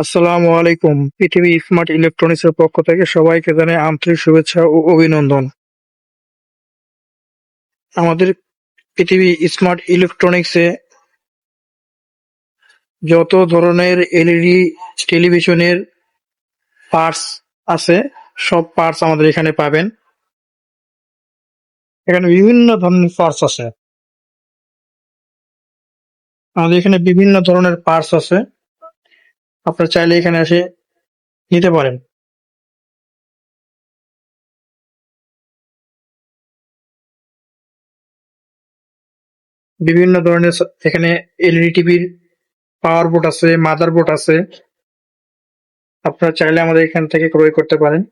আসসালামু আলাইকুম। পৃথিবী স্মার্ট ইলেকট্রনিক্সের পক্ষ থেকে সবাইকে জানাই আন্তরিক শুভেচ্ছা ও অভিনন্দন। আমাদের পৃথিবী স্মার্ট ইলেকট্রনিক্সে যত ধরনের এলইডি টেলিভিশনের পার্টস আছে, সব পার্টস আমাদের এখানে পাবেন। এখানে বিভিন্ন ধরনের পার্টস আছে। আমাদের এখানে বিভিন্ন ধরনের পার্টস আছে। আপনারা চাইলে এখানে এসে নিতে পারেন। বিভিন্ন ধরনের এখানে এলইডি টিভির পাওয়ার বোর্ড আছে, মাদার বোর্ড আছে। আপনারা চাইলে আমাদের এখান থেকে ক্রয় করতে পারেন।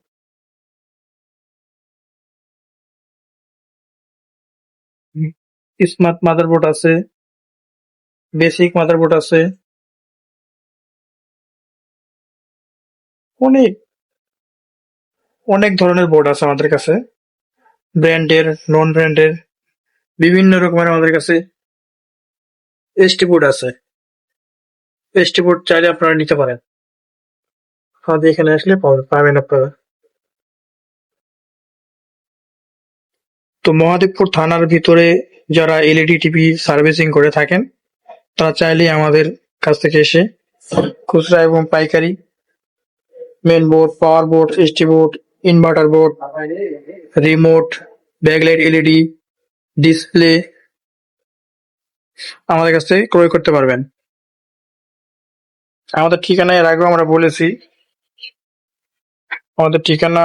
স্মার্ট মাদারবোর্ড আছে, বেসিক মাদারবোর্ড আছে, অনেক অনেক ধরনের বোর্ড আছে আমাদের কাছে, ব্র্যান্ডের, নন ব্র্যান্ডের, বিভিন্ন রকমের আমাদের কাছে এসটি বোর্ড আছে। এসটি বোর্ড চাইলে আপনারা নিতে পারেন। আমাদের এখানে আসলে পাবেন আপনারা। তো মহাদেবপুর থানার ভিতরে যারা এলইডি টিভি সার্ভিসিং করে থাকেন, তারা চাইলে আমাদের কাছ থেকে এসে খুচরা এবং পাইকারি main board, power board, ST board, inverter board, remote, backlight LED, display আমাদের কাছ থেকে ক্রয় করতে পারবেন। আমাদের ঠিকানা এর আগেও আমরা বলেছি। আমাদের ঠিকানা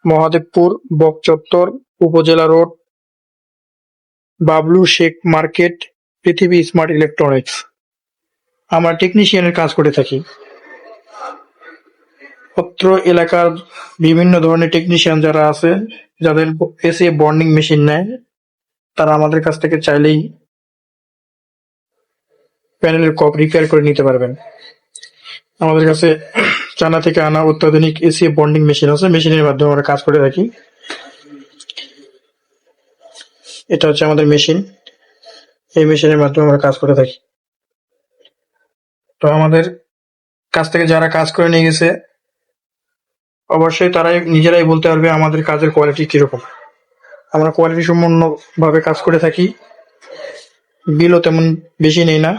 মহাদেবপুর, বকচত্বর, উপজেলা রোড, বাবলু শেখ মার্কেট, পৃথিবী স্মার্ট ইলেকট্রনিক্স। আমরা টেকনিশিয়ানের কাজ করে থাকি। অত্র এলাকার বিভিন্ন ধরনের টেকনিশিয়ান যারা আছে, যাদের এসি বন্ডিং মেশিন নেয়, তারা আমাদের কাছ থেকে চাইলেই প্যানেলের কক রিপেয়ার করে নিতে পারবেন। আমাদের কাছে চায়না থেকে আনা অত্যাধুনিক এসি বন্ডিং মেশিন আছে, মেশিনের মাধ্যমে আমরা কাজ করে থাকি। এটা হচ্ছে আমাদের মেশিন, এই মেশিনের মাধ্যমে আমরা কাজ করে থাকি। তো আমাদের কাছ থেকে যারা কাজ করে নিয়ে গেছে, অবশ্যই তারাই নিজেরাই বলতে পারবে আমাদের কাজের কোয়ালিটি কিরকম। আমরা কোয়ালিটি সম্পন্ন ভাবে কাজ করে থাকি, বিলও তেমন বেশি নেই না,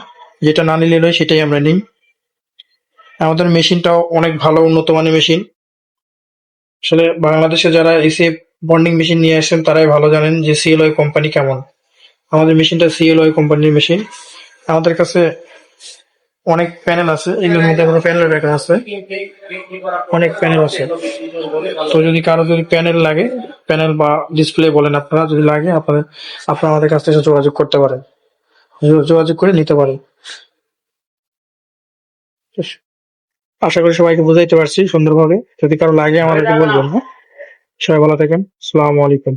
যেটা না নিলে নয় সেটাই আমরা নিই। আমাদের মেশিনটাও অনেক ভালো, উন্নত মানের মেশিন। আসলে বাংলাদেশে যারা এসি বন্ডিং মেশিন নিয়ে আসেন তারাই ভালো জানেন যে সিএলওয়াই কোম্পানি কেমন। আমাদের মেশিনটা সিএলওয়াই কোম্পানির মেশিন। আমাদের কাছে অনেক প্যানেল আছে, এগুলোর মধ্যে কোনো প্যানেল রাখা আছে, অনেক প্যানেল আছে। তো যদি কারো যদি প্যানেল লাগে, প্যানেল বা ডিসপ্লে বলেন, আপনারা যদি লাগে আপনারা আমাদের কাছ থেকে যোগাযোগ করতে পারেন, যোগাযোগ করে নিতে পারেন। আশা করি সবাইকে বুঝাইতে পারছি সুন্দরভাবে। যদি কারো লাগে আমাদেরকে বলবেন। হ্যাঁ, সবাই ভালো থাকেন। আসসালামু আলাইকুম।